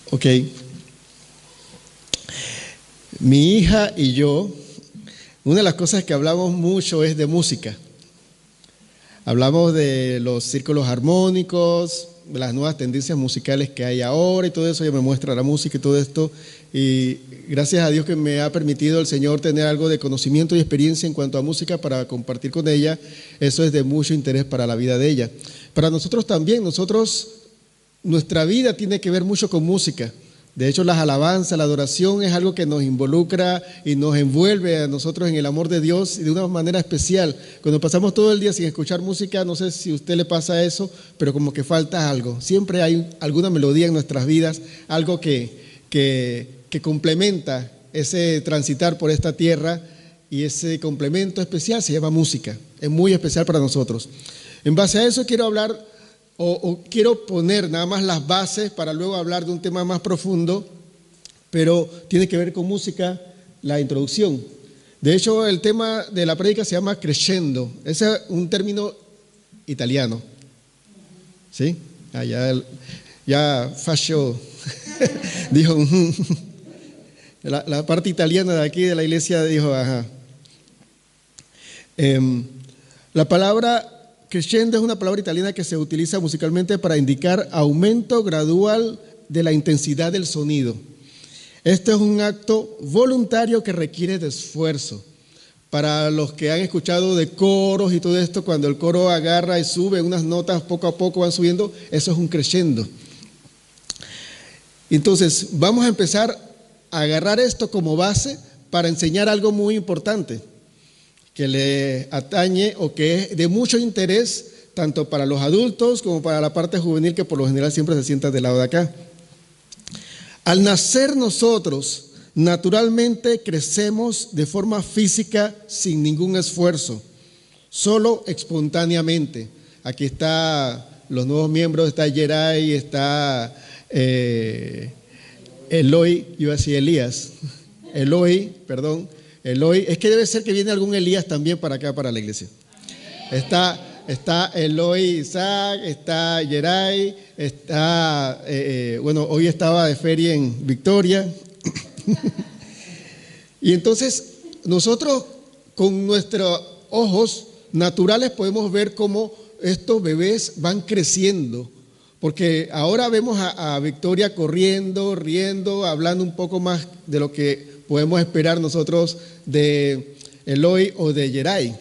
Ok. Mi hija y yo, una de las cosas que hablamos mucho es de música. Hablamos de los círculos armónicos, de las nuevas tendencias musicales que hay ahora y todo eso. Ella me muestra la música y todo esto. Y gracias a Dios que me ha permitido el Señor tener algo de conocimiento y experiencia en cuanto a música para compartir con ella. Eso es de mucho interés para la vida de ella. Para nosotros también, nuestra vida tiene que ver mucho con música. De hecho, las alabanzas, la adoración es algo que nos involucra y nos envuelve a nosotros en el amor de Dios y de una manera especial. Cuando pasamos todo el día sin escuchar música, no sé si a usted le pasa eso, pero como que falta algo. Siempre hay alguna melodía en nuestras vidas, algo que complementa ese transitar por esta tierra, y ese complemento especial se llama música. Es muy especial para nosotros. En base a eso quiero hablar o quiero poner nada más las bases para luego hablar de un tema más profundo, pero tiene que ver con música, la introducción. De hecho, el tema de la prédica se llama crescendo. Ese es un término italiano. ¿Sí? Ya Fascio dijo, la parte italiana de aquí de la iglesia dijo, ajá. La palabra crescendo es una palabra italiana que se utiliza musicalmente para indicar aumento gradual de la intensidad del sonido. Este es un acto voluntario que requiere de esfuerzo. Para los que han escuchado de coros y todo esto, cuando el coro agarra y sube unas notas, poco a poco van subiendo, eso es un crescendo. Entonces, vamos a empezar a agarrar esto como base para enseñar algo muy importante que le atañe o que es de mucho interés tanto para los adultos como para la parte juvenil, que por lo general siempre se sienta del lado de acá. Al nacer nosotros, naturalmente crecemos de forma física sin ningún esfuerzo, solo espontáneamente. Aquí están los nuevos miembros, está Yeray, está Eloy, yo iba a decir Elías, Eloy, es que debe ser que viene algún Elías también para acá, para la iglesia. Está Eloy Isaac, está Yeray, está, hoy estaba de feria en Victoria. Y entonces nosotros con nuestros ojos naturales podemos ver cómo estos bebés van creciendo. Porque ahora vemos a Victoria corriendo, riendo, hablando un poco más de lo que podemos esperar nosotros de Eloy o de Yeray,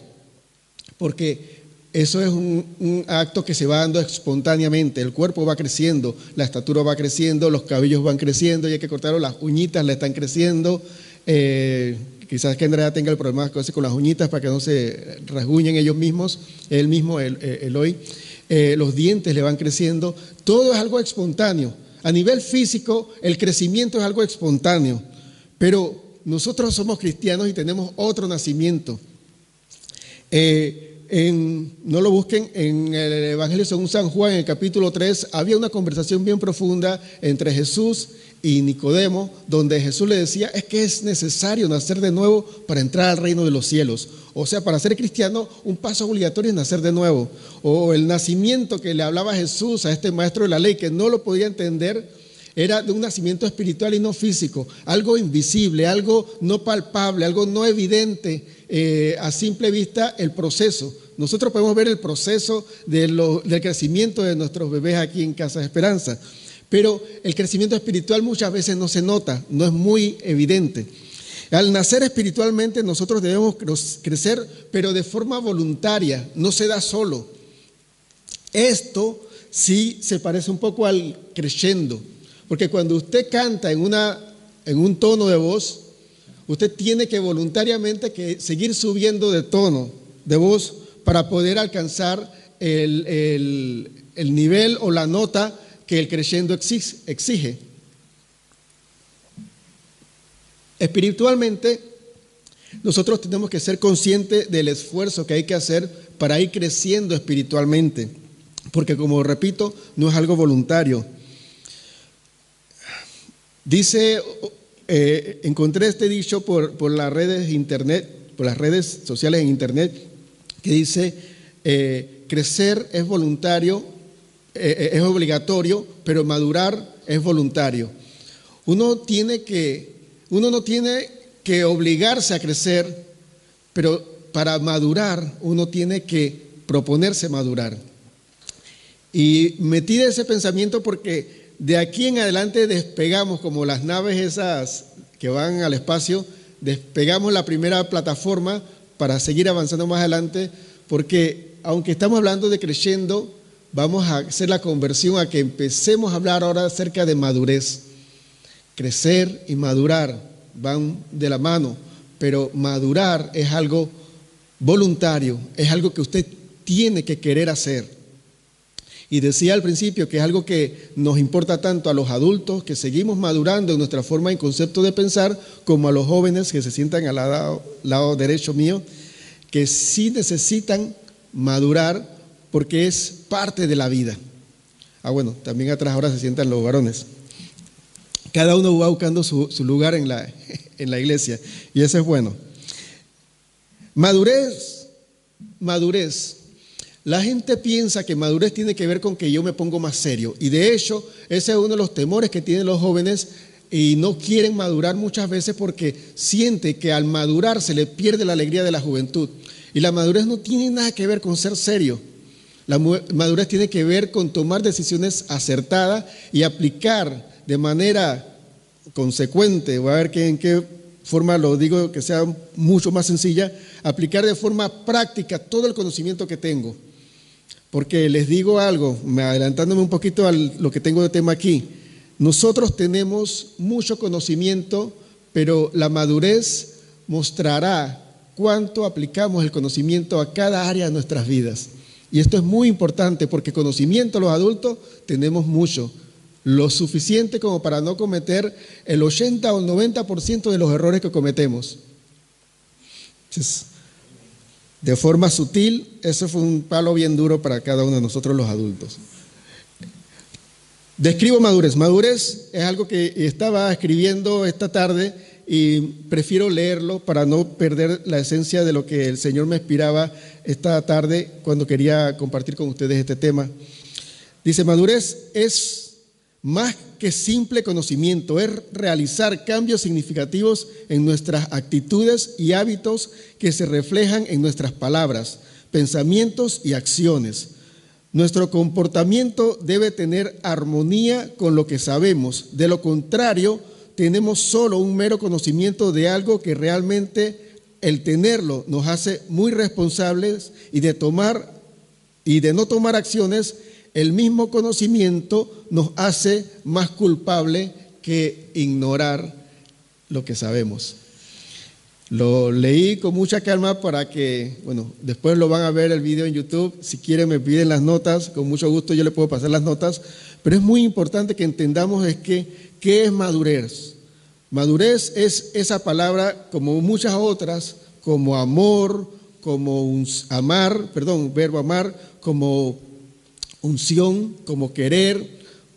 porque eso es un acto que se va dando espontáneamente. El cuerpo va creciendo, la estatura va creciendo, los cabellos van creciendo y hay que cortarlo, las uñitas le están creciendo. Quizás que Andrea tenga el problema con las uñitas para que no se rasguñen ellos mismos, él mismo, Eloy. Los dientes le van creciendo, todo es algo espontáneo. A nivel físico, el crecimiento es algo espontáneo. Pero nosotros somos cristianos y tenemos otro nacimiento. No lo busquen, en el Evangelio según San Juan, en el capítulo 3, había una conversación bien profunda entre Jesús y Nicodemo, donde Jesús le decía, es que es necesario nacer de nuevo para entrar al reino de los cielos. O sea, para ser cristiano, un paso obligatorio es nacer de nuevo. O el nacimiento que le hablaba Jesús a este maestro de la ley, que no lo podía entender, era de un nacimiento espiritual y no físico, algo invisible, algo no palpable, algo no evidente a simple vista el proceso. Nosotros podemos ver el proceso del crecimiento de nuestros bebés aquí en Casa de Esperanza, pero el crecimiento espiritual muchas veces no se nota, no es muy evidente. Al nacer espiritualmente nosotros debemos crecer, pero de forma voluntaria, no se da solo. Esto sí se parece un poco al crescendo. Porque cuando usted canta en un tono de voz, usted tiene que voluntariamente seguir subiendo de tono de voz para poder alcanzar el nivel o la nota que el crescendo exige. Espiritualmente, nosotros tenemos que ser conscientes del esfuerzo que hay que hacer para ir creciendo espiritualmente. Porque, como repito, no es algo voluntario. Dice, encontré este dicho por las redes internet, por las redes sociales en internet, que dice, crecer es voluntario, es obligatorio, pero madurar es voluntario. Uno no tiene que obligarse a crecer, pero para madurar uno tiene que proponerse madurar. Y metí ese pensamiento porque de aquí en adelante despegamos como las naves esas que van al espacio, despegamos la primera plataforma para seguir avanzando más adelante, porque aunque estamos hablando de creciendo, vamos a hacer la conversión a que empecemos a hablar ahora acerca de madurez. Crecer y madurar van de la mano, pero madurar es algo voluntario, es algo que usted tiene que querer hacer. Y decía al principio que es algo que nos importa tanto a los adultos que seguimos madurando en nuestra forma y concepto de pensar, como a los jóvenes que se sientan al lado derecho mío, que sí necesitan madurar porque es parte de la vida. Bueno, también atrás ahora se sientan los varones. Cada uno va buscando su lugar en la iglesia y eso es bueno. Madurez. La gente piensa que madurez tiene que ver con que yo me pongo más serio y de hecho ese es uno de los temores que tienen los jóvenes y no quieren madurar muchas veces porque siente que al madurar se le pierde la alegría de la juventud. Y la madurez no tiene nada que ver con ser serio. La madurez tiene que ver con tomar decisiones acertadas y aplicar de manera consecuente, voy a ver en qué forma lo digo que sea mucho más sencilla, aplicar de forma práctica todo el conocimiento que tengo. Porque les digo algo, adelantándome un poquito a lo que tengo de tema aquí, nosotros tenemos mucho conocimiento, pero la madurez mostrará cuánto aplicamos el conocimiento a cada área de nuestras vidas. Y esto es muy importante porque conocimiento los adultos tenemos mucho, lo suficiente como para no cometer el 80 o el 90% de los errores que cometemos. Entonces, de forma sutil, eso fue un palo bien duro para cada uno de nosotros los adultos. Describo madurez. Madurez es algo que estaba escribiendo esta tarde y prefiero leerlo para no perder la esencia de lo que el Señor me inspiraba esta tarde cuando quería compartir con ustedes este tema. Dice, madurez es más que simple conocimiento, es realizar cambios significativos en nuestras actitudes y hábitos que se reflejan en nuestras palabras, pensamientos y acciones. Nuestro comportamiento debe tener armonía con lo que sabemos. De lo contrario, tenemos solo un mero conocimiento de algo que realmente el tenerlo nos hace muy responsables y de no tomar acciones. El mismo conocimiento nos hace más culpable que ignorar lo que sabemos. Lo leí con mucha calma para que, después lo van a ver el video en YouTube. Si quieren me piden las notas, con mucho gusto yo les puedo pasar las notas. Pero es muy importante que entendamos ¿qué es madurez? Madurez es esa palabra, como muchas otras, como amor, como verbo amar, como unción, como querer,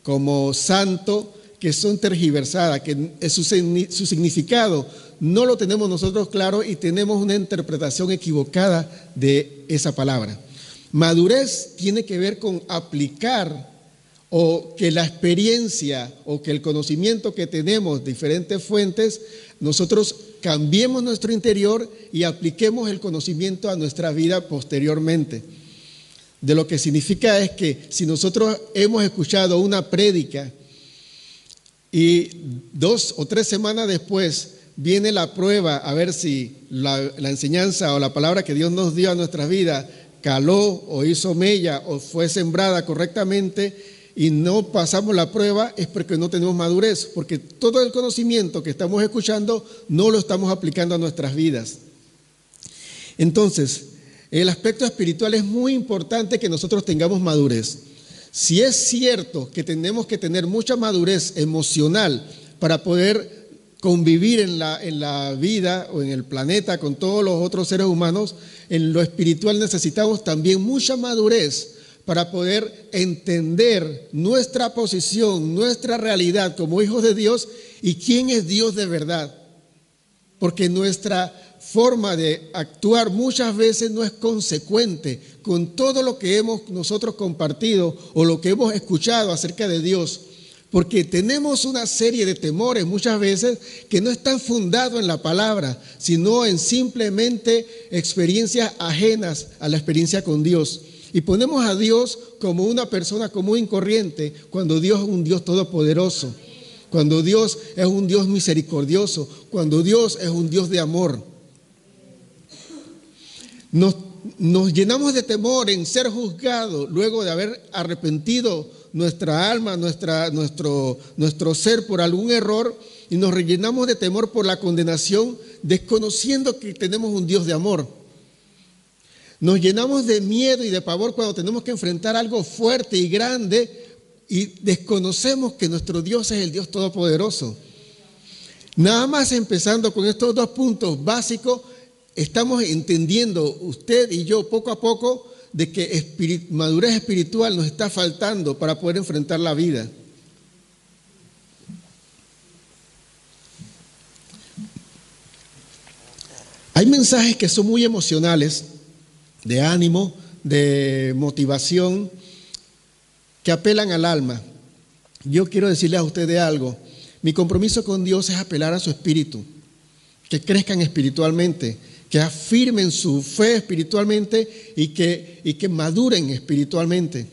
como santo, que son tergiversadas, que su significado no lo tenemos nosotros claro y tenemos una interpretación equivocada de esa palabra. Madurez tiene que ver con aplicar o que la experiencia o que el conocimiento que tenemos de diferentes fuentes, nosotros cambiemos nuestro interior y apliquemos el conocimiento a nuestra vida posteriormente. De lo que significa es que si nosotros hemos escuchado una prédica y 2 o 3 semanas después viene la prueba a ver si la enseñanza o la palabra que Dios nos dio a nuestra vida caló o hizo mella o fue sembrada correctamente y no pasamos la prueba, es porque no tenemos madurez, porque todo el conocimiento que estamos escuchando no lo estamos aplicando a nuestras vidas. Entonces, el aspecto espiritual es muy importante que nosotros tengamos madurez. Si es cierto que tenemos que tener mucha madurez emocional para poder convivir en la vida o en el planeta con todos los otros seres humanos, en lo espiritual necesitamos también mucha madurez para poder entender nuestra posición, nuestra realidad como hijos de Dios y quién es Dios de verdad. Porque nuestra forma de actuar muchas veces no es consecuente con todo lo que hemos nosotros compartido o lo que hemos escuchado acerca de Dios. Porque tenemos una serie de temores muchas veces que no están fundados en la palabra, sino en simplemente experiencias ajenas a la experiencia con Dios. Y ponemos a Dios como una persona común y corriente cuando Dios es un Dios todopoderoso, cuando Dios es un Dios misericordioso, cuando Dios es un Dios de amor. Nos llenamos de temor en ser juzgados luego de haber arrepentido nuestra alma, nuestro ser por algún error, y nos rellenamos de temor por la condenación, desconociendo que tenemos un Dios de amor. Nos llenamos de miedo y de pavor cuando tenemos que enfrentar algo fuerte y grande y desconocemos que nuestro Dios es el Dios todopoderoso. Nada más empezando con estos 2 puntos básicos, estamos entendiendo, usted y yo, poco a poco, de que madurez espiritual nos está faltando para poder enfrentar la vida. Hay mensajes que son muy emocionales, de ánimo, de motivación, que apelan al alma. Yo quiero decirle a ustedes algo. Mi compromiso con Dios es apelar a su espíritu, que crezcan espiritualmente, que afirmen su fe espiritualmente y que maduren espiritualmente.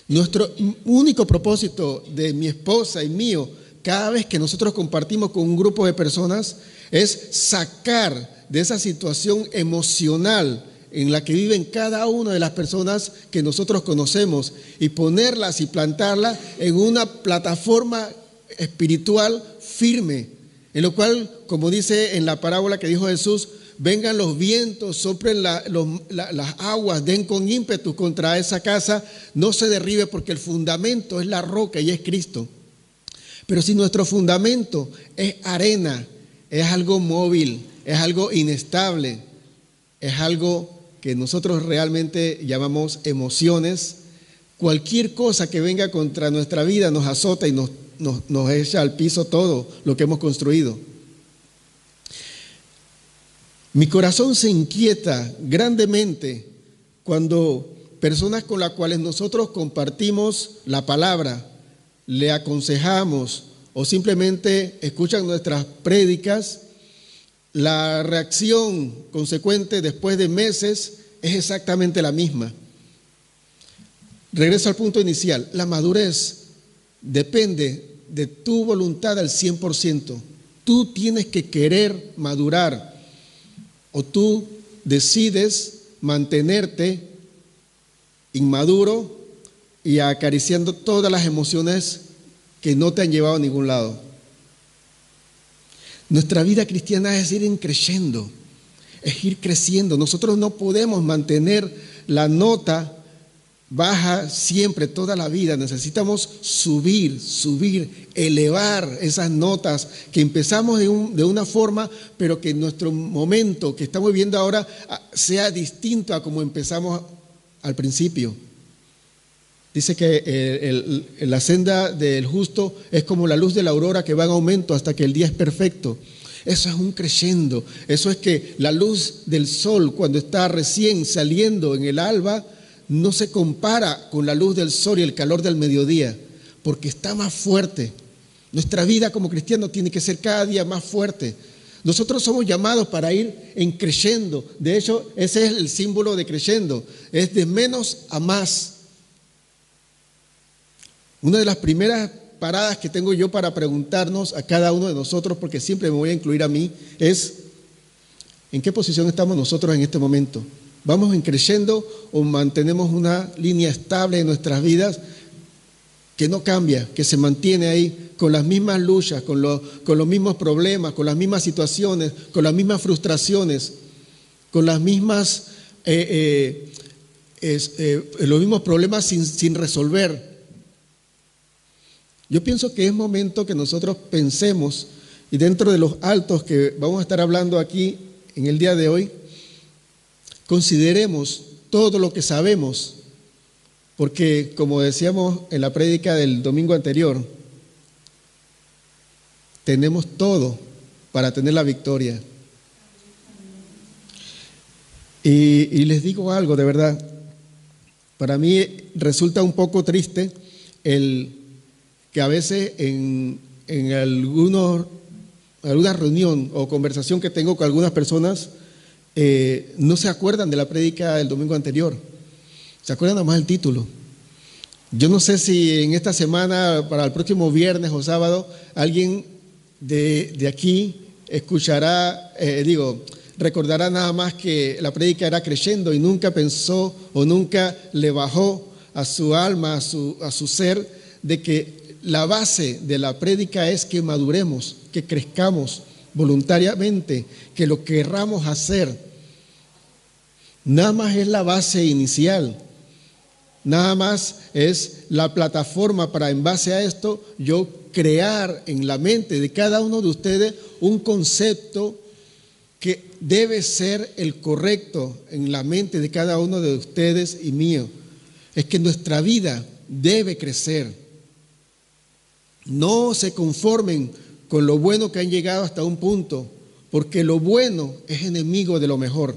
Nuestro único propósito de mi esposa y mío, cada vez que nosotros compartimos con un grupo de personas, es sacar de esa situación emocional en la que viven cada una de las personas que nosotros conocemos y ponerlas y plantarlas en una plataforma espiritual firme, en lo cual, como dice en la parábola que dijo Jesús, vengan los vientos, soplen las aguas, den con ímpetu contra esa casa, no se derribe porque el fundamento es la roca y es Cristo. Pero si nuestro fundamento es arena, es algo móvil, es algo inestable, es algo que nosotros realmente llamamos emociones, cualquier cosa que venga contra nuestra vida nos azota y nos echa al piso todo lo que hemos construido. Mi corazón se inquieta grandemente cuando personas con las cuales nosotros compartimos la palabra, le aconsejamos o simplemente escuchan nuestras prédicas, la reacción consecuente después de meses es exactamente la misma. Regreso al punto inicial. La madurez depende de tu voluntad al 100%. Tú tienes que querer madurar o tú decides mantenerte inmaduro y acariciando todas las emociones que no te han llevado a ningún lado. Nuestra vida cristiana es ir creciendo, es ir creciendo. Nosotros no podemos mantener la nota baja siempre, toda la vida. Necesitamos subir, elevar esas notas que empezamos de una forma, pero que nuestro momento que estamos viviendo ahora sea distinto a como empezamos al principio. Dice que la senda del justo es como la luz de la aurora que va en aumento hasta que el día es perfecto. Eso es un creciendo. Eso es que la luz del sol cuando está recién saliendo en el alba no se compara con la luz del sol y el calor del mediodía, porque está más fuerte. Nuestra vida como cristianos tiene que ser cada día más fuerte. Nosotros somos llamados para ir en creciendo. De hecho, ese es el símbolo de creciendo. Es de menos a más. Una de las primeras paradas que tengo yo para preguntarnos a cada uno de nosotros, porque siempre me voy a incluir a mí, es ¿en qué posición estamos nosotros en este momento? ¿Vamos en creciendo o mantenemos una línea estable en nuestras vidas que no cambia, que se mantiene ahí con las mismas luchas, con los mismos problemas, con las mismas situaciones, con las mismas frustraciones, con las mismas, los mismos problemas sin resolver? Yo pienso que es momento que nosotros pensemos, y dentro de los altos que vamos a estar hablando aquí en el día de hoy, consideremos todo lo que sabemos, porque como decíamos en la prédica del domingo anterior, tenemos todo para tener la victoria. Y les digo algo de verdad, para mí resulta un poco triste el que a veces en alguna reunión o conversación que tengo con algunas personas, no se acuerdan de la prédica del domingo anterior, se acuerdan nada más del título. Yo no sé si en esta semana, para el próximo viernes o sábado, alguien de aquí escuchará, recordará nada más que la prédica era creyendo y nunca pensó o nunca le bajó a su alma, a su ser, de que la base de la prédica es que maduremos, que crezcamos voluntariamente, que lo querramos hacer. Nada más es la base inicial. Nada más es la plataforma para, en base a esto, yo crear en la mente de cada uno de ustedes un concepto que debe ser el correcto en la mente de cada uno de ustedes y mío. Es que nuestra vida debe crecer. No se conformen con lo bueno que han llegado hasta un punto, porque lo bueno es enemigo de lo mejor.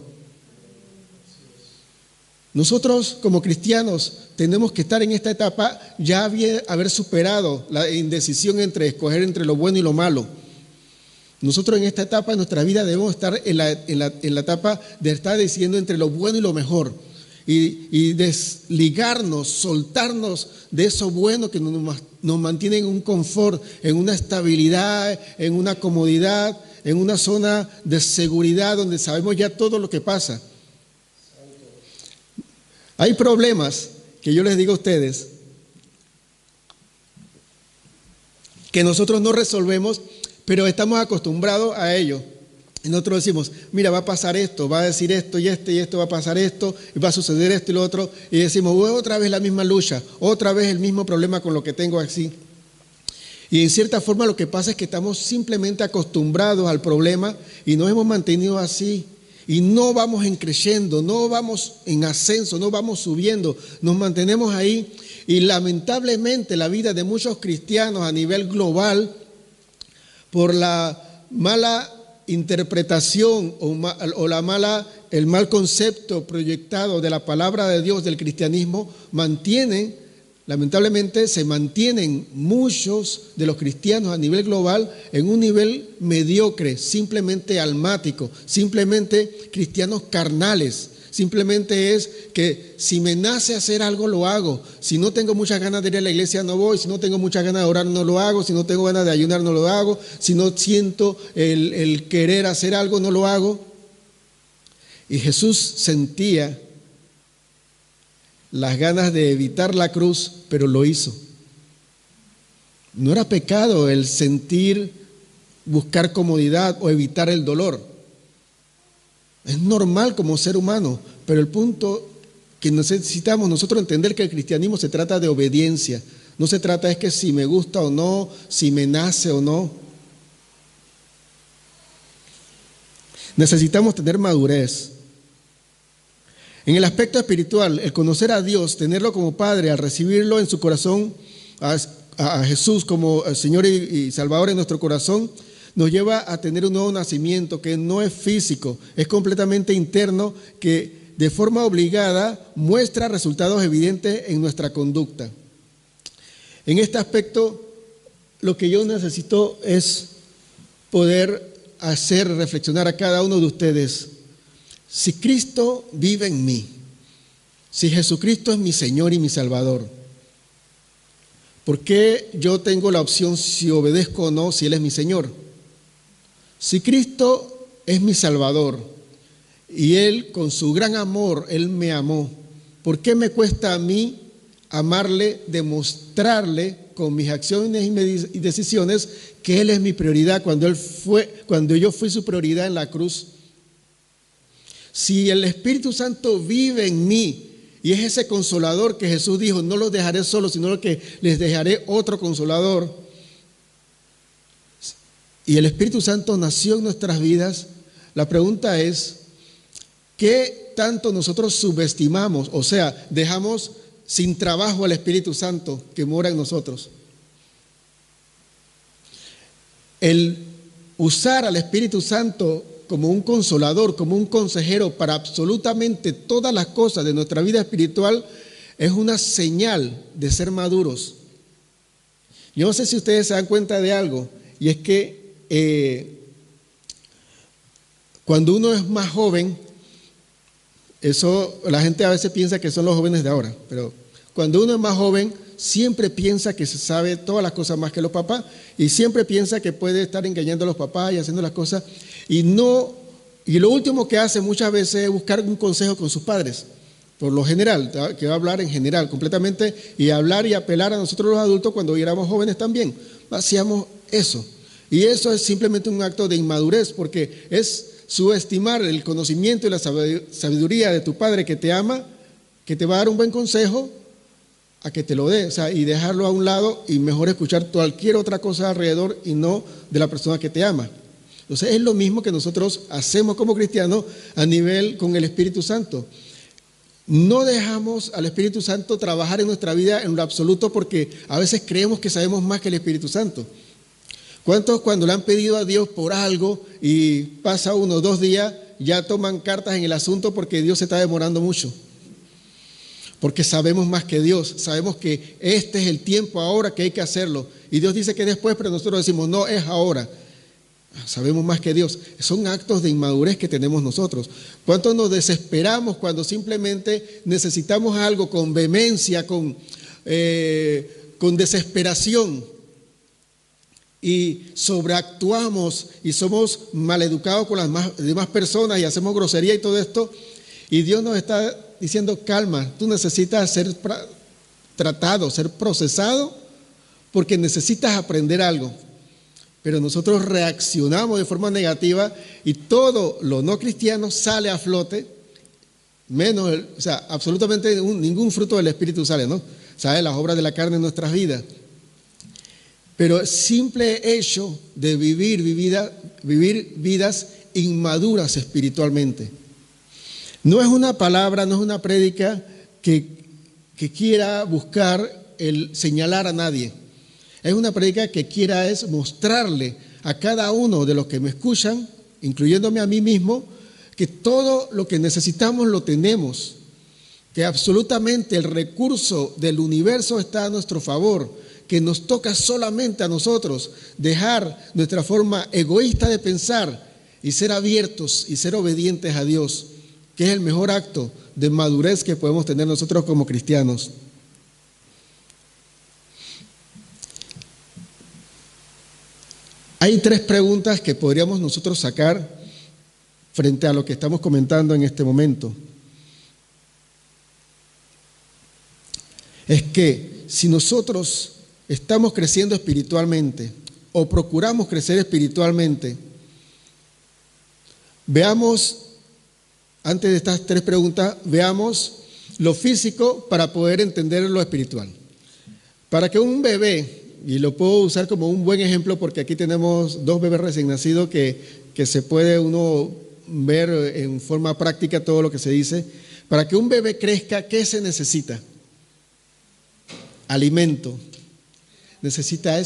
Nosotros como cristianos tenemos que estar en esta etapa ya haber superado la indecisión entre escoger entre lo bueno y lo malo. Nosotros en esta etapa de nuestra vida debemos estar en la etapa de estar decidiendo entre lo bueno y lo mejor y desligarnos, soltarnos de eso bueno que nos mantiene en un confort, en una estabilidad, en una comodidad, en una zona de seguridad donde sabemos ya todo lo que pasa. Hay problemas que yo les digo a ustedes que nosotros no resolvemos, pero estamos acostumbrados a ello. Y nosotros decimos, mira, va a pasar esto, va a decir esto y esto va a pasar esto, y va a suceder esto y lo otro. Y decimos, otra vez la misma lucha, otra vez el mismo problema con lo que tengo así. Y en cierta forma lo que pasa es que estamos simplemente acostumbrados al problema y nos hemos mantenido así. Y no vamos creciendo, no vamos en ascenso, no vamos subiendo, nos mantenemos ahí. Y lamentablemente la vida de muchos cristianos a nivel global, por la mala interpretación el mal concepto proyectado de la palabra de Dios del cristianismo, lamentablemente se mantienen muchos de los cristianos a nivel global en un nivel mediocre, simplemente almático, simplemente cristianos carnales. Simplemente es que si me nace hacer algo, lo hago. Si no tengo muchas ganas de ir a la iglesia, no voy. Si no tengo muchas ganas de orar, no lo hago. Si no tengo ganas de ayunar, no lo hago. Si no siento el querer hacer algo, no lo hago. Y Jesús sentía las ganas de evitar la cruz, pero lo hizo. No era pecado el sentir, buscar comodidad o evitar el dolor. Es normal como ser humano, pero el punto que necesitamos nosotros entender que el cristianismo se trata de obediencia. No se trata es que si me gusta o no, si me nace o no. Necesitamos tener madurez. En el aspecto espiritual, el conocer a Dios, tenerlo como Padre, al recibirlo en su corazón, a Jesús como Señor y Salvador en nuestro corazón, nos lleva a tener un nuevo nacimiento que no es físico, es completamente interno, que de forma obligada muestra resultados evidentes en nuestra conducta. En este aspecto, lo que yo necesito es poder hacer reflexionar a cada uno de ustedes. Si Cristo vive en mí, si Jesucristo es mi Señor y mi Salvador, ¿por qué yo tengo la opción si obedezco o no si Él es mi Señor? Si Cristo es mi Salvador y Él con su gran amor, Él me amó, ¿por qué me cuesta a mí amarle, demostrarle con mis acciones y decisiones que Él es mi prioridad cuando yo fui su prioridad en la cruz? Si el Espíritu Santo vive en mí y es ese consolador que Jesús dijo, no los dejaré solos, sino que les dejaré otro consolador. Y el Espíritu Santo nació en nuestras vidas. La pregunta es, ¿qué tanto nosotros subestimamos? O sea, dejamos sin trabajo al Espíritu Santo que mora en nosotros. El usar al Espíritu Santo como un consolador, como un consejero para absolutamente todas las cosas de nuestra vida espiritual es una señal de ser maduros. Yo no sé si ustedes se dan cuenta de algo, y es que cuando uno es más joven, eso la gente a veces piensa que son los jóvenes de ahora, pero cuando uno es más joven, siempre piensa que se sabe todas las cosas más que los papás, y siempre piensa que puede estar engañando a los papás y haciendo las cosas, y lo último que hace muchas veces es buscar un consejo con sus padres. Por lo general, que va a hablar en general, completamente, y hablar y apelar a nosotros los adultos cuando éramos jóvenes también. Hacíamos eso. Y eso es simplemente un acto de inmadurez, porque es subestimar el conocimiento y la sabiduría de tu padre que te ama, que te va a dar un buen consejo, a que te lo dé, o sea, y dejarlo a un lado y mejor escuchar cualquier otra cosa alrededor y no de la persona que te ama. Entonces es lo mismo que nosotros hacemos como cristianos a nivel con el Espíritu Santo. No dejamos al Espíritu Santo trabajar en nuestra vida en lo absoluto porque a veces creemos que sabemos más que el Espíritu Santo. ¿Cuántos cuando le han pedido a Dios por algo y pasa 1 o 2 días ya toman cartas en el asunto porque Dios se está demorando mucho? Porque sabemos más que Dios, sabemos que este es el tiempo ahora que hay que hacerlo. Y Dios dice que después, pero nosotros decimos, no, es ahora. Sabemos más que Dios. Son actos de inmadurez que tenemos nosotros. ¿Cuánto nos desesperamos cuando simplemente necesitamos algo con vehemencia, con desesperación? Y sobreactuamos y somos maleducados con las demás personas y hacemos grosería y todo esto. Y Dios nos está diciendo, calma, tú necesitas ser tratado, ser procesado, porque necesitas aprender algo. Pero nosotros reaccionamos de forma negativa y todo lo no cristiano sale a flote, menos, absolutamente ningún fruto del Espíritu sale, ¿no? Sale las obras de la carne en nuestras vidas. Pero el simple hecho de vivir vidas inmaduras espiritualmente. No es una palabra, no es una prédica que quiera buscar el señalar a nadie. Es una prédica que quiera es mostrarle a cada uno de los que me escuchan, incluyéndome a mí mismo, que todo lo que necesitamos lo tenemos, que absolutamente el recurso del universo está a nuestro favor, que nos toca solamente a nosotros dejar nuestra forma egoísta de pensar y ser abiertos y ser obedientes a Dios, que es el mejor acto de madurez que podemos tener nosotros como cristianos. Hay 3 preguntas que podríamos nosotros sacar frente a lo que estamos comentando en este momento. Es que si nosotros estamos creciendo espiritualmente o procuramos crecer espiritualmente, veamos, antes de estas 3 preguntas, veamos lo físico para poder entender lo espiritual. Para que un bebé, y lo puedo usar como un buen ejemplo porque aquí tenemos 2 bebés recién nacidos que se puede uno ver en forma práctica todo lo que se dice. Para que un bebé crezca, ¿qué se necesita? Alimento. Necesita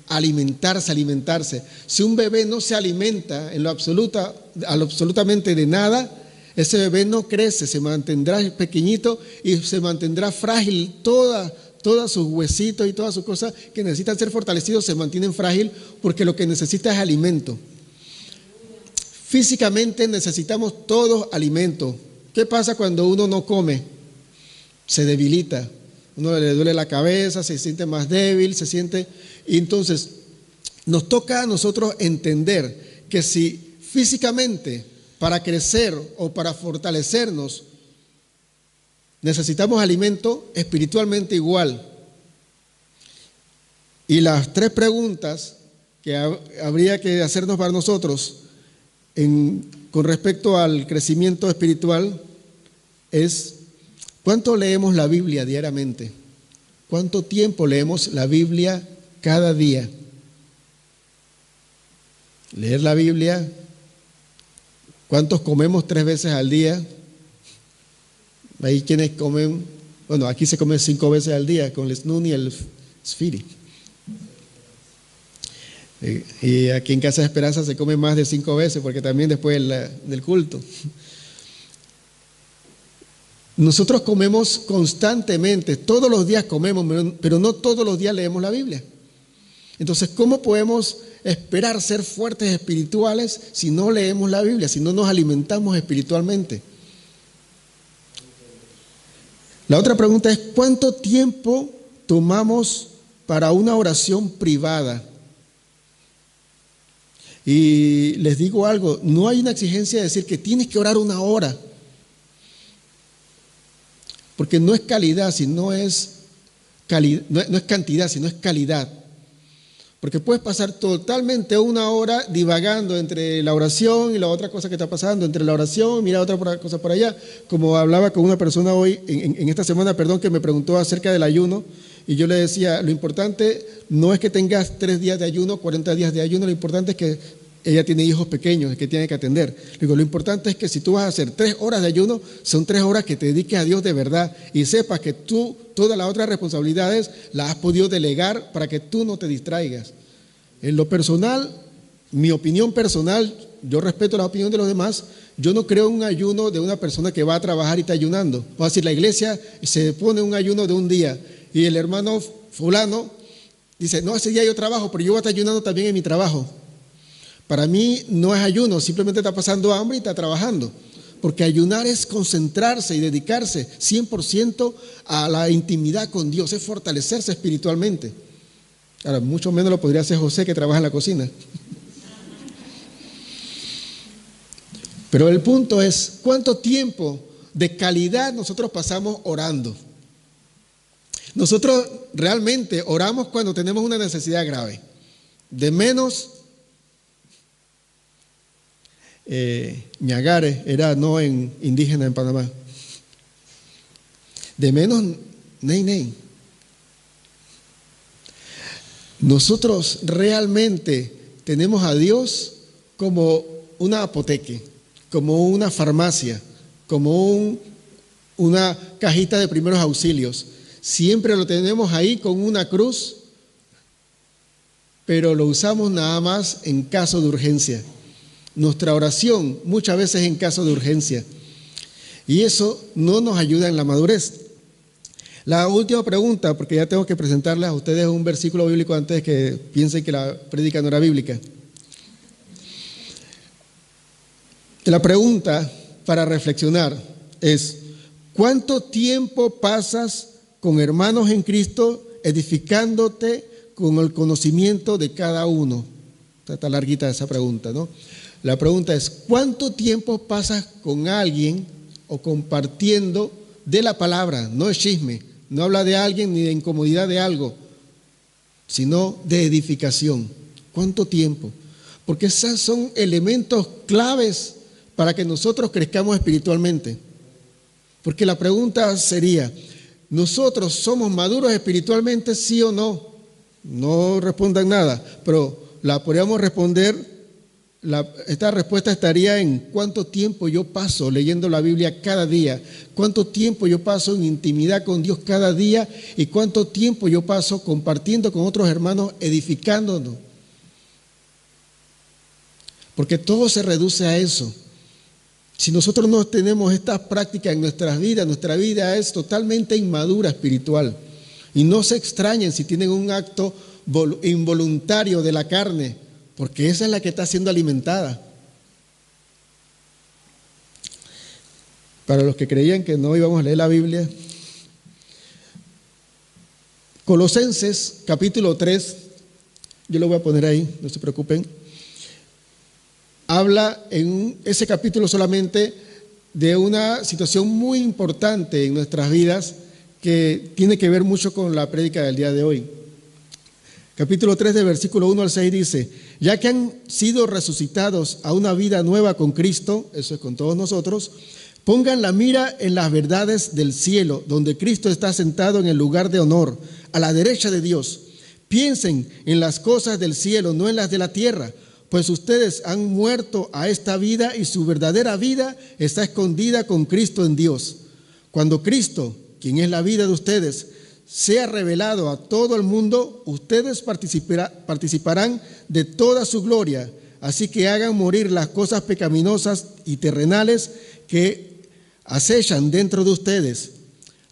alimentarse. Si un bebé no se alimenta en lo absolutamente de nada, ese bebé no crece, se mantendrá pequeñito y se mantendrá frágil. Todos sus huesitos y todas sus cosas que necesitan ser fortalecidos se mantienen frágil porque lo que necesita es alimento. Físicamente necesitamos todos alimento. ¿Qué pasa cuando uno no come? Se debilita. Uno le duele la cabeza, se siente más débil, y entonces nos toca a nosotros entender que si físicamente para crecer o para fortalecernos necesitamos alimento, espiritualmente igual. Y las 3 preguntas que habría que hacernos para nosotros con respecto al crecimiento espiritual es: ¿cuánto leemos la Biblia diariamente? ¿Cuánto tiempo leemos la Biblia cada día? Leer la Biblia. ¿Cuántos comemos 3 veces al día? Hay quienes comen, bueno, aquí se come 5 veces al día con el snun y el sfiri. Y aquí en Casa de Esperanza se come más de 5 veces porque también después del culto. Nosotros comemos constantemente, todos los días comemos, pero no todos los días leemos la Biblia. Entonces, ¿cómo podemos esperar ser fuertes espirituales si no leemos la Biblia, si no nos alimentamos espiritualmente? La otra pregunta es, ¿cuánto tiempo tomamos para una oración privada? Y les digo algo, no hay una exigencia de decir que tienes que orar 1 hora, porque no es calidad, no es cantidad, sino es calidad. Porque puedes pasar totalmente 1 hora divagando entre la oración y la otra cosa que está pasando, entre la oración, mira otra cosa por allá. Como hablaba con una persona hoy, en esta semana, que me preguntó acerca del ayuno, y yo le decía, lo importante no es que tengas 3 días de ayuno, 40 días de ayuno, lo importante es que ella tiene hijos pequeños que tiene que atender. Le digo, lo importante es que si tú vas a hacer 3 horas de ayuno, son 3 horas que te dediques a Dios de verdad y sepas que tú todas las otras responsabilidades las has podido delegar para que tú no te distraigas. En lo personal, mi opinión personal, yo respeto la opinión de los demás, yo no creo en un ayuno de una persona que va a trabajar y está ayunando. O decir, la iglesia se pone un ayuno de un día y el hermano fulano dice, no, ese día yo trabajo, pero yo voy a estar ayunando también en mi trabajo. Para mí no es ayuno, simplemente está pasando hambre y está trabajando. Porque ayunar es concentrarse y dedicarse 100% a la intimidad con Dios, es fortalecerse espiritualmente. Ahora, mucho menos lo podría hacer José, que trabaja en la cocina. Pero el punto es, ¿cuánto tiempo de calidad nosotros pasamos orando? Nosotros realmente oramos cuando tenemos una necesidad grave. De menos, ñagares era no en indígena en Panamá. De menos, ney. Nosotros realmente tenemos a Dios como una apoteque, como una farmacia, como una cajita de primeros auxilios. Siempre lo tenemos ahí con una cruz, pero lo usamos nada más en caso de urgencia. Nuestra oración muchas veces en caso de urgencia. Y eso no nos ayuda en la madurez. La última pregunta, porque ya tengo que presentarles a ustedes un versículo bíblico antes de que piensen que la prédica no era bíblica. La pregunta para reflexionar es, ¿cuánto tiempo pasas con hermanos en Cristo edificándote con el conocimiento de cada uno? Está larguita esa pregunta, ¿no? La pregunta es, ¿cuánto tiempo pasas con alguien o compartiendo de la palabra? No es chisme, no habla de alguien ni de incomodidad de algo, sino de edificación. ¿Cuánto tiempo? Porque esos son elementos claves para que nosotros crezcamos espiritualmente. Porque la pregunta sería, ¿nosotros somos maduros espiritualmente, sí o no? No respondan nada, pero la podríamos responder. Esta respuesta estaría en cuánto tiempo yo paso leyendo la Biblia cada día, cuánto tiempo yo paso en intimidad con Dios cada día y cuánto tiempo yo paso compartiendo con otros hermanos, edificándonos. Porque todo se reduce a eso. Si nosotros no tenemos estas prácticas en nuestra vida es totalmente inmadura espiritual. Y no se extrañen si tienen un acto involuntario de la carne, porque esa es la que está siendo alimentada. Para los que creían que no íbamos a leer la Biblia, Colosenses capítulo 3, yo lo voy a poner ahí, no se preocupen, habla en ese capítulo solamente de una situación muy importante en nuestras vidas que tiene que ver mucho con la prédica del día de hoy. Capítulo 3 de versículo 1 al 6 dice, ya que han sido resucitados a una vida nueva con Cristo, eso es con todos nosotros, pongan la mira en las verdades del cielo, donde Cristo está sentado en el lugar de honor, a la derecha de Dios. Piensen en las cosas del cielo, no en las de la tierra, pues ustedes han muerto a esta vida y su verdadera vida está escondida con Cristo en Dios. Cuando Cristo, quien es la vida de ustedes, sea revelado a todo el mundo, ustedes participarán de toda su gloria. Así que hagan morir las cosas pecaminosas y terrenales que acechan dentro de ustedes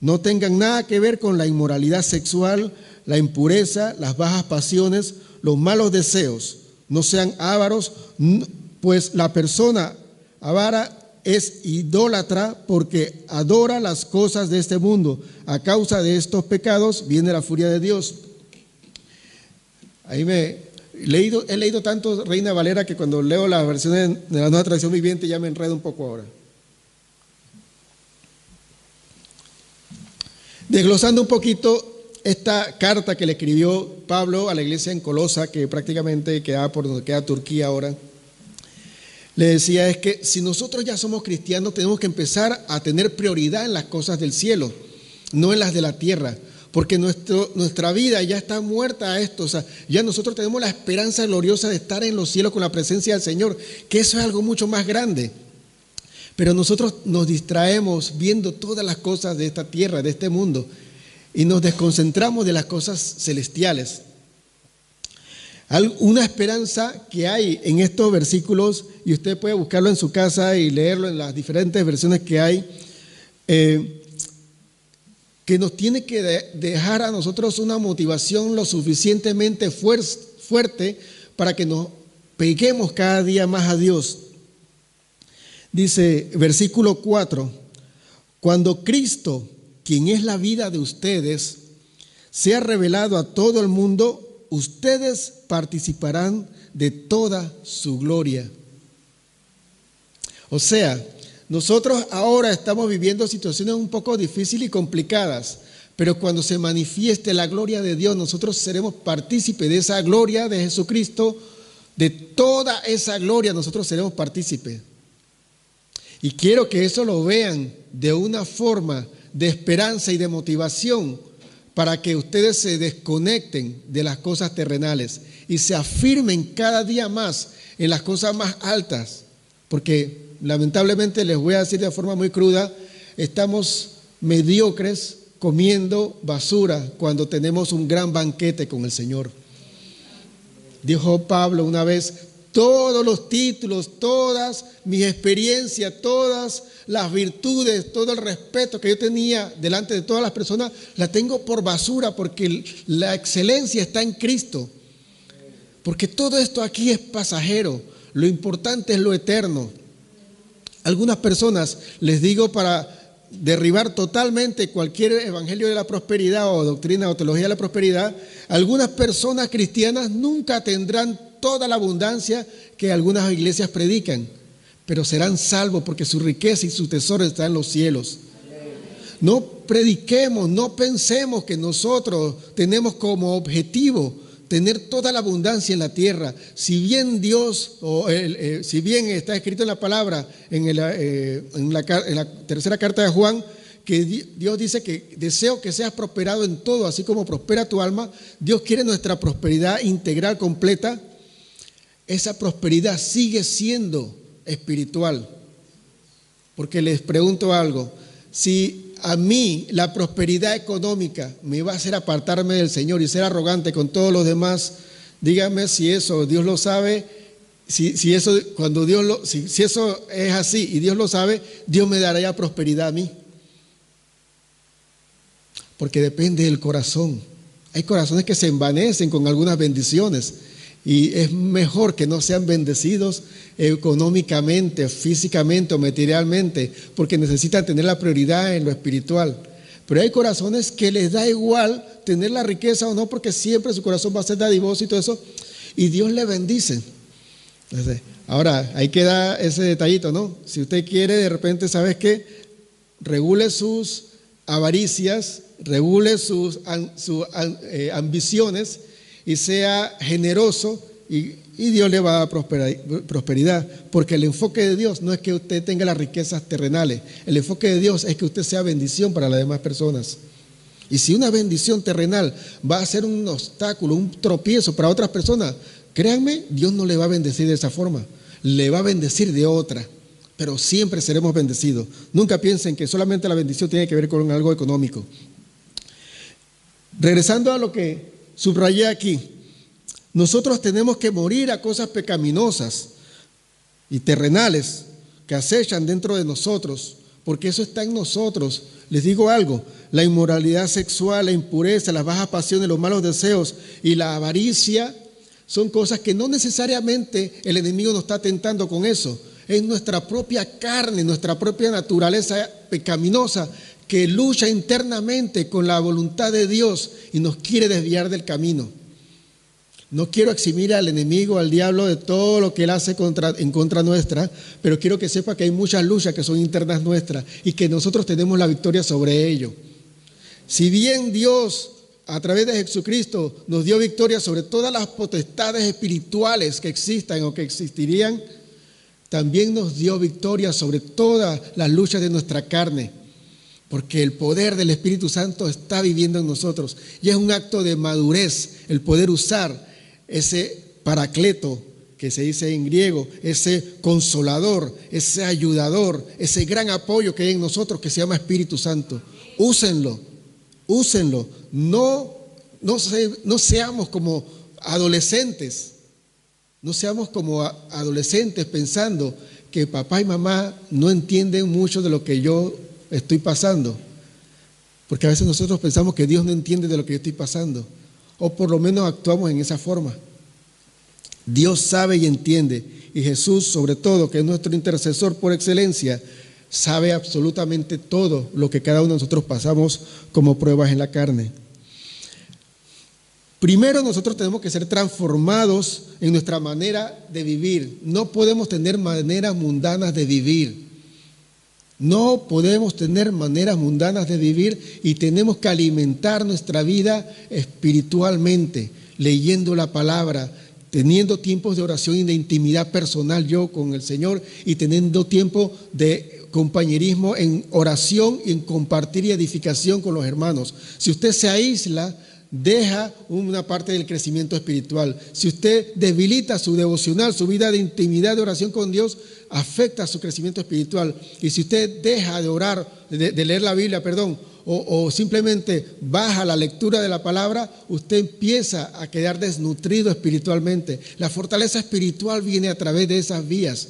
no tengan nada que ver con la inmoralidad sexual, la impureza, las bajas pasiones, los malos deseos. No sean ávaros, pues la persona avara es idólatra porque adora las cosas de este mundo. A causa de estos pecados viene la furia de Dios. Ahí he leído tanto Reina Valera que cuando leo las versiones de la Nueva Traducción Viviente ya me enredo un poco ahora. Desglosando un poquito esta carta que le escribió Pablo a la iglesia en Colosa, que prácticamente quedaba por donde queda Turquía ahora, le decía es que si nosotros ya somos cristianos tenemos que empezar a tener prioridad en las cosas del cielo, no en las de la tierra, porque nuestra vida ya está muerta a esto. O sea, ya nosotros tenemos la esperanza gloriosa de estar en los cielos con la presencia del Señor, que eso es algo mucho más grande. Pero nosotros nos distraemos viendo todas las cosas de esta tierra, de este mundo, y nos desconcentramos de las cosas celestiales. Una esperanza que hay en estos versículos, y usted puede buscarlo en su casa y leerlo en las diferentes versiones que hay, que nos tiene que dejar a nosotros una motivación lo suficientemente fuerte para que nos peguemos cada día más a Dios. Dice, versículo 4, cuando Cristo, quien es la vida de ustedes, sea revelado a todo el mundo, ustedes participarán de toda su gloria. O sea, nosotros ahora estamos viviendo situaciones un poco difíciles y complicadas, pero cuando se manifieste la gloria de Dios, nosotros seremos partícipes de esa gloria de Jesucristo, de toda esa gloria nosotros seremos partícipes. Y quiero que eso lo vean de una forma de esperanza y de motivación para que ustedes se desconecten de las cosas terrenales y se afirmen cada día más en las cosas más altas. Porque lamentablemente les voy a decir de forma muy cruda, estamos mediocres comiendo basura cuando tenemos un gran banquete con el Señor. Dijo Pablo una vez, todos los títulos, todas mis experiencias, todas las virtudes, todo el respeto que yo tenía delante de todas las personas, la tengo por basura porque la excelencia está en Cristo. Porque todo esto aquí es pasajero, lo importante es lo eterno. Algunas personas, les digo para derribar totalmente cualquier evangelio de la prosperidad o doctrina o teología de la prosperidad, algunas personas cristianas nunca tendrán toda la abundancia que algunas iglesias predican, pero serán salvos porque su riqueza y su tesoro está en los cielos. No prediquemos, no pensemos que nosotros tenemos como objetivo tener toda la abundancia en la tierra. Si bien Dios, si bien está escrito en la palabra, en la tercera carta de Juan, que Dios dice que deseo que seas prosperado en todo, así como prospera tu alma. Dios quiere nuestra prosperidad integral, completa. Esa prosperidad sigue siendo espiritual. Porque les pregunto algo, si a mí la prosperidad económica me va a hacer apartarme del Señor y ser arrogante con todos los demás, díganme si eso Dios lo sabe, si eso es así y Dios lo sabe, Dios me dará ya prosperidad a mí. Porque depende del corazón. Hay corazones que se envanecen con algunas bendiciones. Y es mejor que no sean bendecidos económicamente, físicamente o materialmente, porque necesitan tener la prioridad en lo espiritual. Pero hay corazones que les da igual tener la riqueza o no, porque siempre su corazón va a ser dadivoso y todo eso, y Dios le bendice. Entonces, ahora, ahí queda ese detallito, ¿no? Si usted quiere, de repente, ¿sabes qué? Regule sus avaricias, regule sus ambiciones, y sea generoso y Dios le va a dar prosperidad, porque el enfoque de Dios no es que usted tenga las riquezas terrenales, el enfoque de Dios es que usted sea bendición para las demás personas. Y si una bendición terrenal va a ser un obstáculo, un tropiezo para otras personas, créanme, Dios no le va a bendecir de esa forma, le va a bendecir de otra, pero siempre seremos bendecidos. Nunca piensen que solamente la bendición tiene que ver con algo económico. Regresando a lo que subrayé aquí, nosotros tenemos que morir a cosas pecaminosas y terrenales que acechan dentro de nosotros, porque eso está en nosotros. Les digo algo, la inmoralidad sexual, la impureza, las bajas pasiones, los malos deseos y la avaricia son cosas que no necesariamente el enemigo nos está tentando con eso. Es nuestra propia carne, nuestra propia naturaleza pecaminosa que lucha internamente con la voluntad de Dios y nos quiere desviar del camino. No quiero eximir al enemigo, al diablo, de todo lo que él hace en contra nuestra, pero quiero que sepa que hay muchas luchas que son internas nuestras y que nosotros tenemos la victoria sobre ello. Si bien Dios, a través de Jesucristo, nos dio victoria sobre todas las potestades espirituales que existan o que existirían, también nos dio victoria sobre todas las luchas de nuestra carne, porque el poder del Espíritu Santo está viviendo en nosotros y es un acto de madurez el poder usar ese paracleto que se dice en griego, ese consolador, ese ayudador, ese gran apoyo que hay en nosotros que se llama Espíritu Santo. Úsenlo, no seamos como adolescentes. No seamos como adolescentes pensando que papá y mamá no entienden mucho de lo que yo estoy pasando. Porque a veces nosotros pensamos que Dios no entiende de lo que yo estoy pasando. O por lo menos actuamos en esa forma. Dios sabe y entiende. Y Jesús, sobre todo, que es nuestro intercesor por excelencia, sabe absolutamente todo lo que cada uno de nosotros pasamos como pruebas en la carne. Primero nosotros tenemos que ser transformados en nuestra manera de vivir. No podemos tener maneras mundanas de vivir. No podemos tener maneras mundanas de vivir y tenemos que alimentar nuestra vida espiritualmente, leyendo la palabra, teniendo tiempos de oración y de intimidad personal yo con el Señor y teniendo tiempo de compañerismo en oración y en compartir y edificación con los hermanos. Si usted se aísla, deja una parte del crecimiento espiritual. Si usted debilita su devocional, su vida de intimidad, de oración con Dios, afecta su crecimiento espiritual. Y si usted deja de orar, de leer la Biblia, o simplemente baja la lectura de la palabra, usted empieza a quedar desnutrido espiritualmente. La fortaleza espiritual viene a través de esas vías.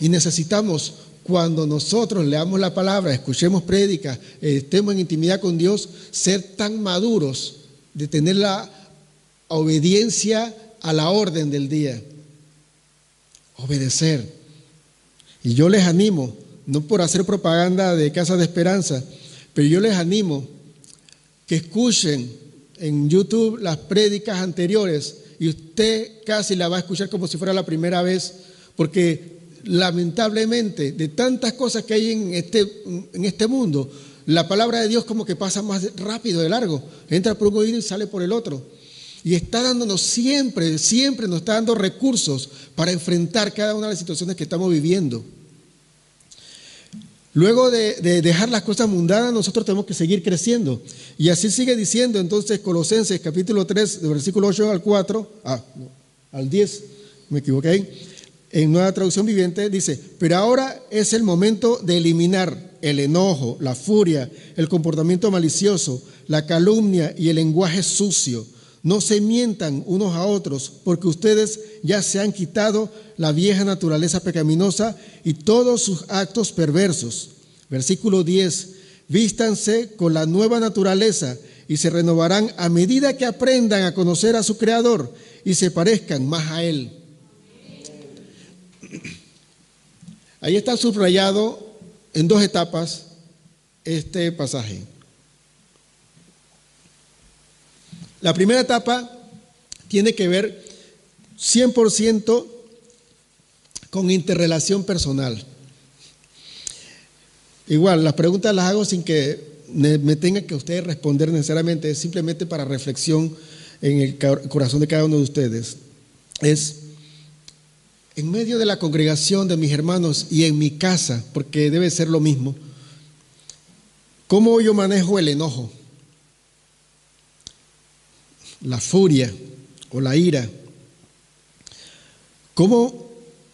Y necesitamos, cuando nosotros leamos la palabra, escuchemos prédicas, estemos en intimidad con Dios, ser tan maduros de tener la obediencia a la orden del día. Obedecer. Y yo les animo, no por hacer propaganda de Casa de Esperanza, pero yo les animo que escuchen en YouTube las prédicas anteriores y usted casi la va a escuchar como si fuera la primera vez, porque lamentablemente, de tantas cosas que hay en este mundo, la palabra de Dios como que pasa más rápido, de largo. Entra por un oído y sale por el otro. Y está dándonos siempre nos está dando recursos para enfrentar cada una de las situaciones que estamos viviendo. Luego de dejar las cosas mundanas, nosotros tenemos que seguir creciendo. Y así sigue diciendo entonces Colosenses capítulo 3, de versículo 8 al 10, me equivoqué ahí. En Nueva Traducción Viviente dice, pero ahora es el momento de eliminar el enojo, la furia, el comportamiento malicioso, la calumnia y el lenguaje sucio. No se mientan unos a otros, porque ustedes ya se han quitado la vieja naturaleza pecaminosa y todos sus actos perversos. Versículo 10, vístanse con la nueva naturaleza y se renovarán a medida que aprendan a conocer a su Creador y se parezcan más a Él. Ahí está subrayado en dos etapas este pasaje. La primera etapa tiene que ver 100% con interrelación personal. Igual, las preguntas las hago sin que me tenga que ustedes responder necesariamente, es simplemente para reflexión en el corazón de cada uno de ustedes. Es en medio de la congregación de mis hermanos y en mi casa, porque debe ser lo mismo, ¿cómo yo manejo el enojo, la furia o la ira? ¿Cómo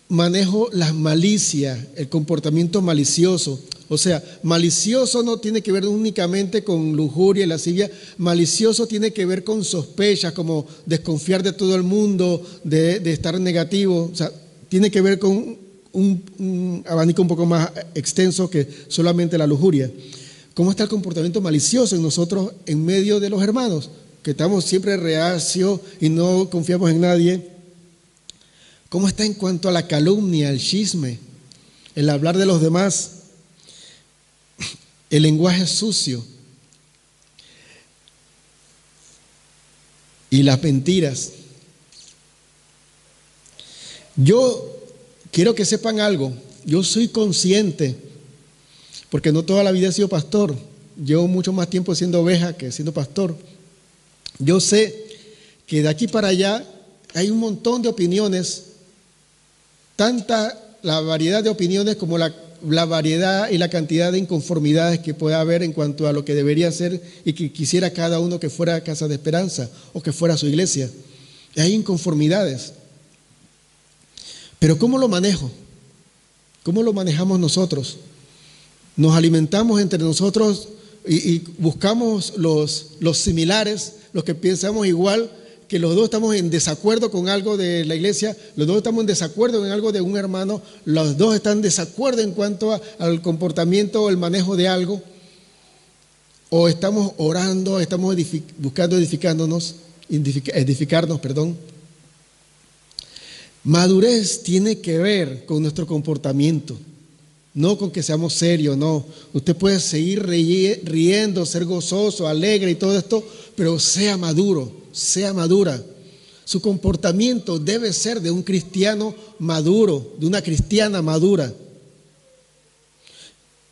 manejo las malicias, el comportamiento malicioso? O sea, malicioso no tiene que ver únicamente con lujuria y lascivia, malicioso tiene que ver con sospechas, como desconfiar de todo el mundo, de estar negativo, o sea, tiene que ver con un abanico un poco más extenso que solamente la lujuria. ¿Cómo está el comportamiento malicioso en nosotros en medio de los hermanos? Que estamos siempre reacios y no confiamos en nadie. ¿Cómo está en cuanto a la calumnia, el chisme, el hablar de los demás, el lenguaje sucio y las mentiras? Yo quiero que sepan algo. Yo soy consciente, porque no toda la vida he sido pastor. Llevo mucho más tiempo siendo oveja que siendo pastor. Yo sé que de aquí para allá hay un montón de opiniones, tanta la variedad de opiniones como la variedad y la cantidad de inconformidades que puede haber en cuanto a lo que debería ser y que quisiera cada uno que fuera a Casa de Esperanza o que fuera a su iglesia. Hay inconformidades. Pero ¿cómo lo manejo? ¿Cómo lo manejamos nosotros? Nos alimentamos entre nosotros y buscamos los similares, los que pensamos igual, que los dos estamos en desacuerdo con algo de la iglesia, los dos estamos en desacuerdo en algo de un hermano, los dos están en desacuerdo en cuanto al comportamiento o el manejo de algo, o estamos orando, estamos buscando edificarnos. Madurez tiene que ver con nuestro comportamiento, no con que seamos serios, no. Usted puede seguir riendo, ser gozoso, alegre y todo esto, pero sea maduro, sea madura. Su comportamiento debe ser de un cristiano maduro, de una cristiana madura.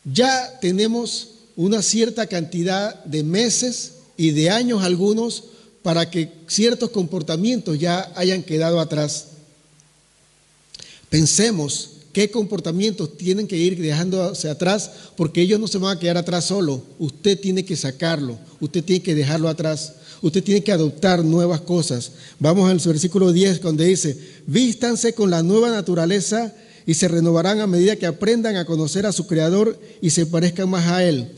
Ya tenemos una cierta cantidad de meses y de años algunos para que ciertos comportamientos ya hayan quedado atrás. Pensemos qué comportamientos tienen que ir dejándose atrás, porque ellos no se van a quedar atrás solo. Usted tiene que sacarlo, usted tiene que dejarlo atrás, usted tiene que adoptar nuevas cosas. Vamos al versículo 10, donde dice: vístanse con la nueva naturaleza y se renovarán a medida que aprendan a conocer a su Creador y se parezcan más a Él.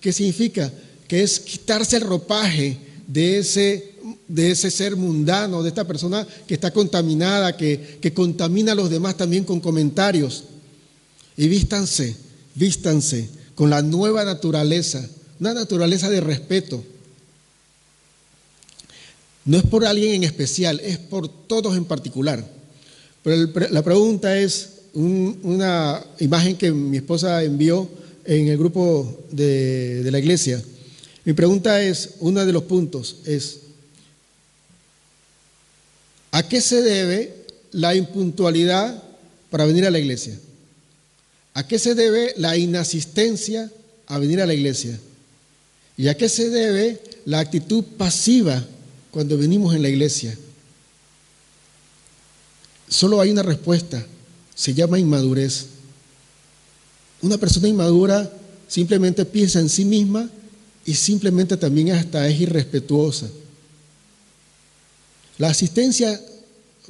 ¿Qué significa? Que es quitarse el ropaje de ese ser mundano, de esta persona que está contaminada, que contamina a los demás también con comentarios. Y vístanse con la nueva naturaleza, una naturaleza de respeto. No es por alguien en especial, es por todos en particular. Pero la pregunta es una imagen que mi esposa envió en el grupo de la iglesia. Mi pregunta es, uno de los puntos es: ¿a qué se debe la impuntualidad para venir a la iglesia? ¿A qué se debe la inasistencia a venir a la iglesia? ¿Y a qué se debe la actitud pasiva cuando venimos en la iglesia? Solo hay una respuesta, se llama inmadurez. Una persona inmadura simplemente piensa en sí misma y simplemente también hasta es irrespetuosa. La asistencia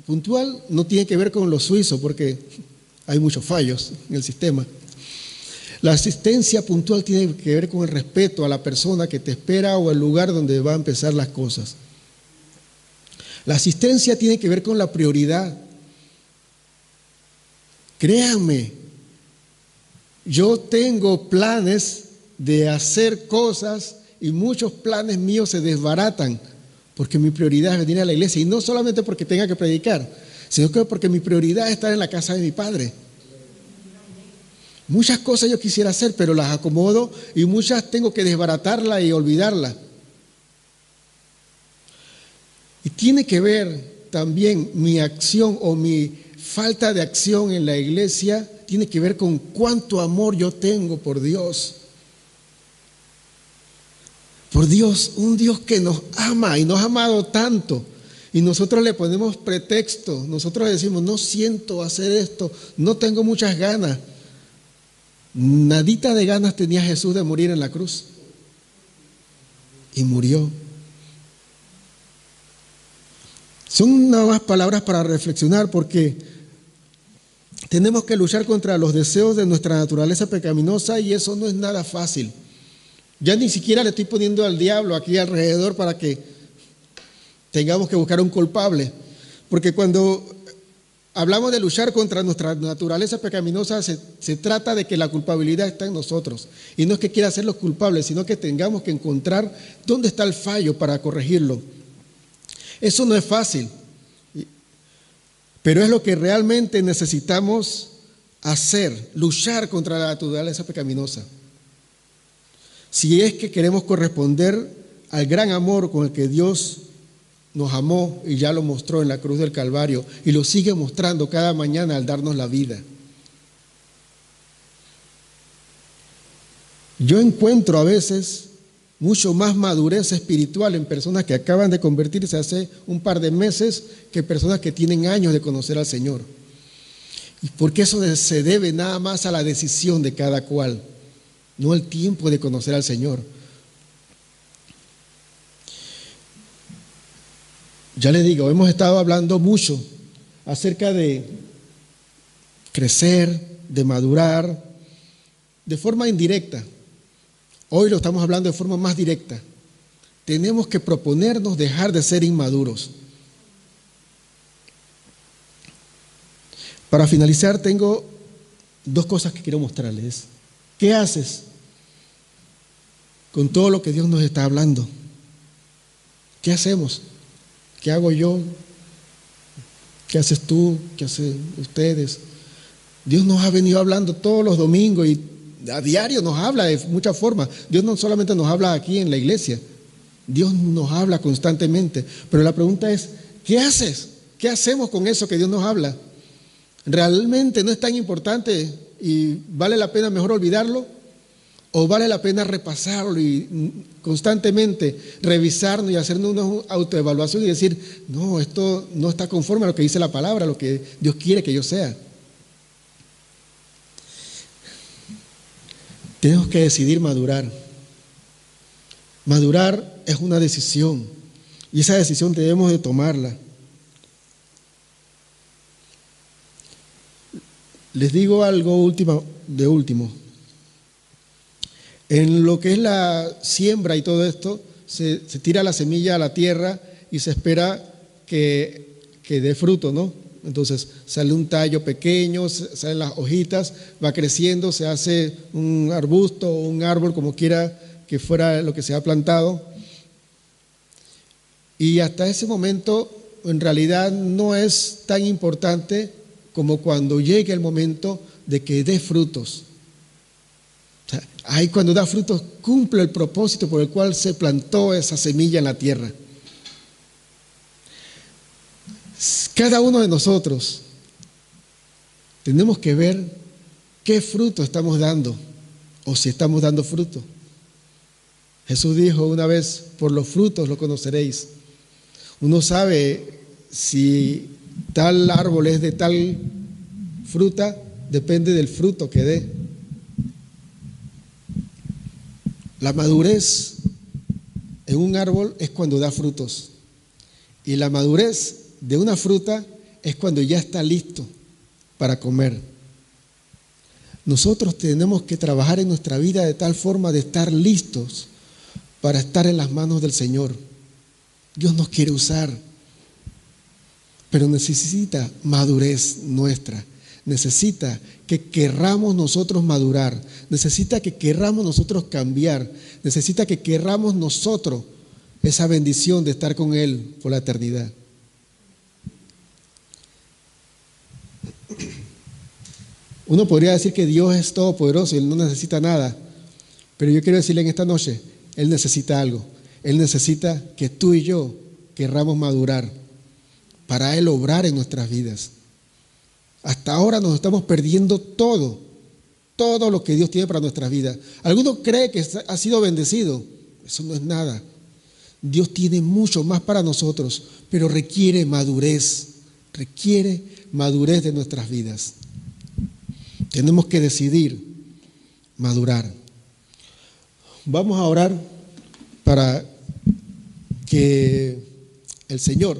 puntual no tiene que ver con lo suizo, porque hay muchos fallos en el sistema. La asistencia puntual tiene que ver con el respeto a la persona que te espera o al lugar donde va a empezar las cosas. La asistencia tiene que ver con la prioridad. Créanme, yo tengo planes de hacer cosas y muchos planes míos se desbaratan porque mi prioridad es venir a la iglesia, y no solamente porque tenga que predicar, sino que porque mi prioridad es estar en la casa de mi padre. Muchas cosas yo quisiera hacer, pero las acomodo, y muchas tengo que desbaratarlas y olvidarlas. Y tiene que ver también mi acción o mi falta de acción en la iglesia, tiene que ver con cuánto amor yo tengo por Dios. Por Dios, un Dios que nos ama y nos ha amado tanto. Y nosotros le ponemos pretexto, nosotros decimos: no siento hacer esto, no tengo muchas ganas. Nadita de ganas tenía Jesús de morir en la cruz. Y murió. Son nada más palabras para reflexionar, porque tenemos que luchar contra los deseos de nuestra naturaleza pecaminosa, y eso no es nada fácil. Ya ni siquiera le estoy poniendo al diablo aquí alrededor para que tengamos que buscar un culpable. Porque cuando hablamos de luchar contra nuestra naturaleza pecaminosa, se trata de que la culpabilidad está en nosotros. Y no es que quiera hacerlos culpables, sino que tengamos que encontrar dónde está el fallo para corregirlo. Eso no es fácil, pero es lo que realmente necesitamos hacer, luchar contra la naturaleza pecaminosa. Si es que queremos corresponder al gran amor con el que Dios nos amó y ya lo mostró en la cruz del Calvario y lo sigue mostrando cada mañana al darnos la vida. Yo encuentro a veces mucho más madurez espiritual en personas que acaban de convertirse hace un par de meses que personas que tienen años de conocer al Señor. Y porque eso se debe nada más a la decisión de cada cual, no el tiempo de conocer al Señor. Ya les digo, hemos estado hablando mucho acerca de crecer, de madurar, de forma indirecta. Hoy lo estamos hablando de forma más directa. Tenemos que proponernos dejar de ser inmaduros. Para finalizar, tengo dos cosas que quiero mostrarles. ¿Qué haces con todo lo que Dios nos está hablando? ¿Qué hacemos? ¿Qué hago yo? ¿Qué haces tú? ¿Qué hacen ustedes? Dios nos ha venido hablando todos los domingos y a diario nos habla de muchas formas. Dios no solamente nos habla aquí en la iglesia, Dios nos habla constantemente. Pero la pregunta es, ¿qué haces? ¿Qué hacemos con eso que Dios nos habla? ¿Realmente no es tan importante y vale la pena mejor olvidarlo? ¿O vale la pena repasarlo y constantemente revisarnos y hacernos una autoevaluación y decir, no, esto no está conforme a lo que dice la palabra, a lo que Dios quiere que yo sea? Tenemos que decidir madurar. Madurar es una decisión y esa decisión debemos de tomarla. Les digo algo de último. En lo que es la siembra y todo esto, se tira la semilla a la tierra y se espera que dé fruto, ¿no? Entonces sale un tallo pequeño, salen las hojitas, va creciendo, se hace un arbusto o un árbol, como quiera que fuera lo que se ha plantado. Y hasta ese momento, en realidad, no es tan importante como cuando llegue el momento de que dé frutos. O sea, ahí cuando da frutos cumple el propósito por el cual se plantó esa semilla en la tierra. Cada uno de nosotros tenemos que ver qué fruto estamos dando o si estamos dando fruto. Jesús dijo una vez, por los frutos lo conoceréis. Uno sabe si tal árbol es de tal fruta, depende del fruto que dé. La madurez en un árbol es cuando da frutos. Y la madurez de una fruta es cuando ya está listo para comer. Nosotros tenemos que trabajar en nuestra vida de tal forma de estar listos para estar en las manos del Señor. Dios nos quiere usar, pero necesita madurez nuestra. Necesita que querramos nosotros madurar, necesita que querramos nosotros cambiar, necesita que querramos nosotros esa bendición de estar con Él por la eternidad. Uno podría decir que Dios es todopoderoso y Él no necesita nada, pero yo quiero decirle en esta noche, Él necesita algo. Él necesita que tú y yo querramos madurar para Él obrar en nuestras vidas. Hasta ahora nos estamos perdiendo todo lo que Dios tiene para nuestras vidas. Alguno cree que ha sido bendecido. Eso no es nada. Dios tiene mucho más para nosotros, pero requiere madurez de nuestras vidas. Tenemos que decidir madurar. Vamos a orar para que el Señor